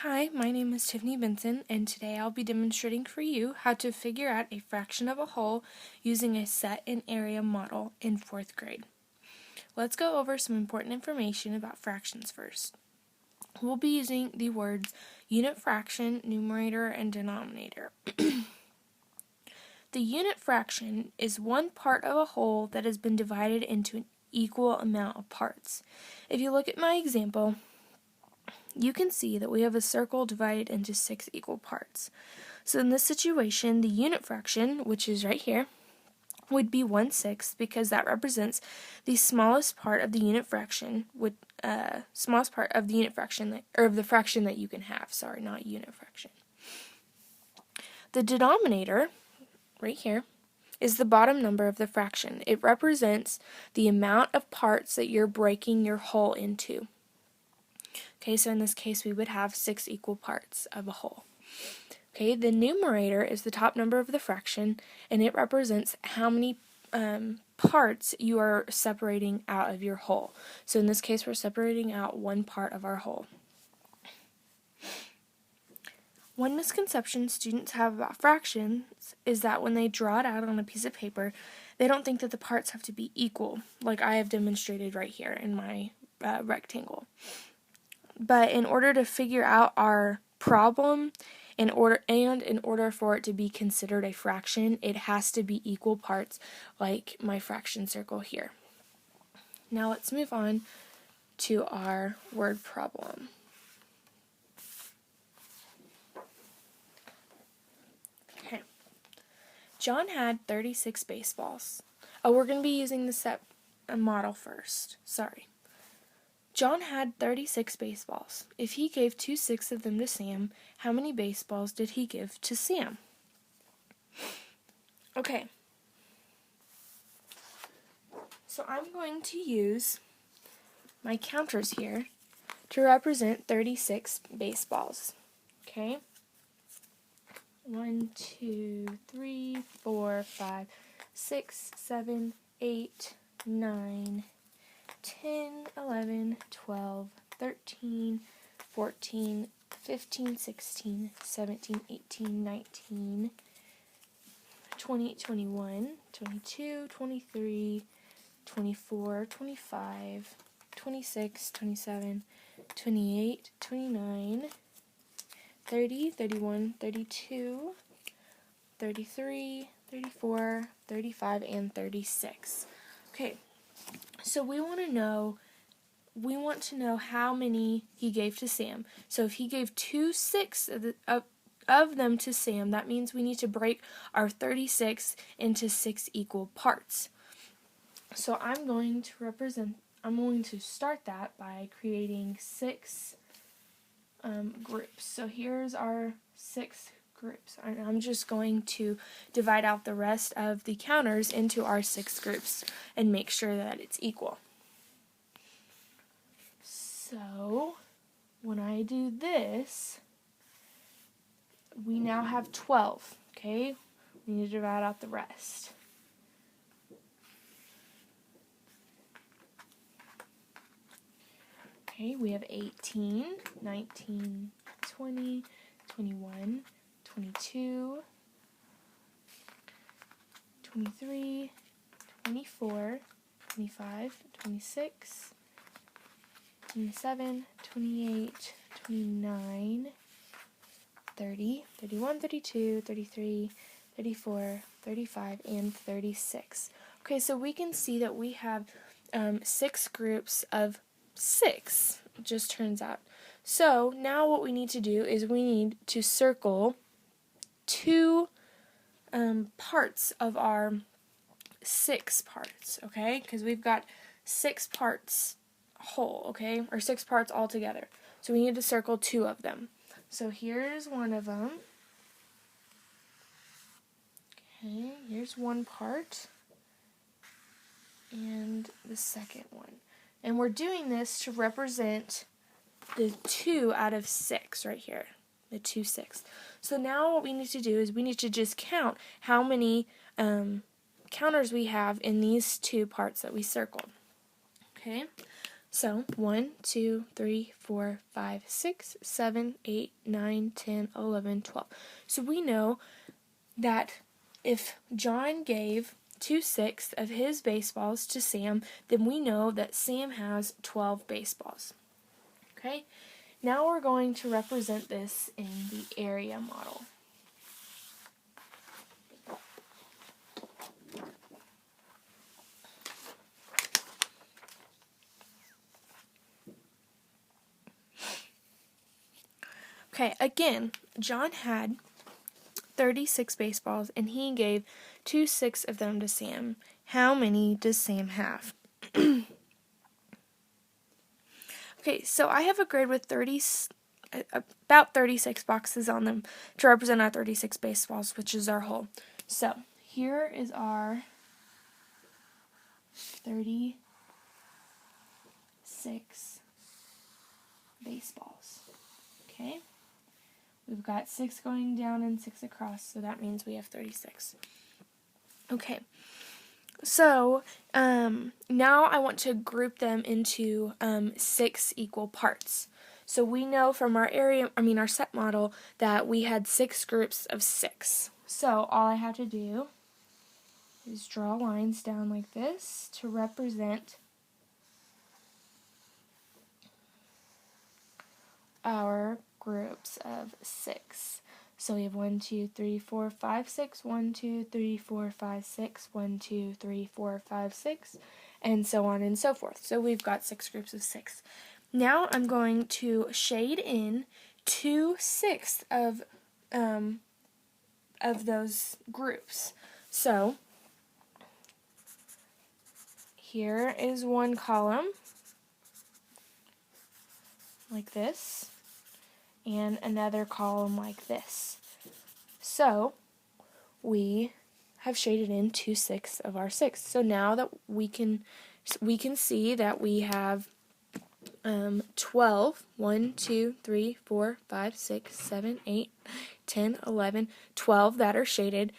Hi, my name is Tiffany Benson, and today I'll be demonstrating for you how to figure out a fraction of a whole using a set and area model in 4th grade. Let's go over some important information about fractions first. We'll be using the words unit fraction, numerator, and denominator. The unit fraction is one part of a whole that has been divided into an equal amount of parts. If you look at my example, you can see that we have a circle divided into 6 equal parts. So in this situation, the unit fraction, which is right here, would be 1/6 because that represents the smallest part of the unit fraction, of the fraction that you can have. Sorry, not unit fraction. The denominator, right here, is the bottom number of the fraction. It represents the amount of parts that you're breaking your whole into. Okay, so in this case, we would have 6 equal parts of a whole. Okay, the numerator is the top number of the fraction, and it represents how many parts you are separating out of your whole. So in this case, we're separating out one part of our whole. One misconception students have about fractions is that when they draw it out on a piece of paper, they don't think that the parts have to be equal, like I have demonstrated right here in my rectangle. But in order to figure out our problem, in order for it to be considered a fraction, it has to be equal parts, like my fraction circle here. Now let's move on to our word problem. Okay. John had 36 baseballs. Oh, we're going to be using the set model first. Sorry. John had 36 baseballs. If he gave 2/6 of them to Sam, how many baseballs did he give to Sam? Okay. So I'm going to use my counters here to represent 36 baseballs. Okay? 1, 2, 3, 4, 5, 6, 7, 8, 9, 10, 11, 12, 13, 14, 15, 16, 17, 18, 19, 20, 21, 22, 23, 24, 25, 26, 27, 28, 29, 30, 31, 32, 33, 34, 35, and 36. Okay. So we want to know how many he gave to Sam. So if he gave 2/6 of them to Sam, that means we need to break our 36 into 6 equal parts. So I'm going to start that by creating 6 groups. So here's our 6 groups. I'm just going to divide out the rest of the counters into our 6 groups and make sure that it's equal. So when I do this, we now have 12, okay? We need to divide out the rest. Okay, we have 18, 19, 20, 21, 22, 23, 24, 25, 26, 27, 28, 29, 30, 31, 32, 33, 34, 35, and 36. Okay, so we can see that we have 6 groups of 6, it just turns out. So now what we need to do is we need to circle 2 parts of our 6 parts, okay? Because we've got 6 parts whole, okay? Or 6 parts all together. So we need to circle 2 of them. So here's one of them. Okay, here's one part. And the second one. And we're doing this to represent the 2 out of 6 right here. The 2/6. So now what we need to do is we need to just count how many counters we have in these 2 parts that we circled. Okay? So 1, 2, 3, 4, 5, 6, 7, 8, 9, 10, 11, 12. So we know that if John gave 2/6 of his baseballs to Sam, then we know that Sam has 12 baseballs. Okay? Now we're going to represent this in the area model. Okay, again, John had 36 baseballs and he gave 2/6 of them to Sam. How many does Sam have? Okay, so I have a grid with about 36 boxes on them to represent our 36 baseballs, which is our whole. So here is our 36 baseballs. Okay, we've got 6 going down and 6 across, so that means we have 36. Okay, so now I want to group them into 6 equal parts. So we know from our set model that we had 6 groups of 6. So all I have to do is draw lines down like this to represent our groups of 6. So we have 1, 2, 3, 4, 5, 6, 1, 2, 3, 4, 5, 6, 1, 2, 3, 4, 5, 6, and so on and so forth. So we've got 6 groups of 6. Now I'm going to shade in 2/6 of those groups. So here is one column like this, and another column like this. So we have shaded in 2/6 of our 6. So now that we can see that we have 12, 1, 2, 3, 4, 5, 6, 7, 8, 10, 11, 12 that are shaded,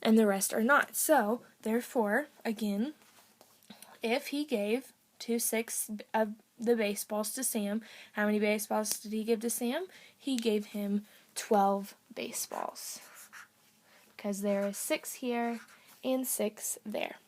and the rest are not. So, therefore, again, if he gave 2/6 of the baseballs to Sam, how many baseballs did he give to Sam? He gave him 12 baseballs, because there is 6 here and 6 there.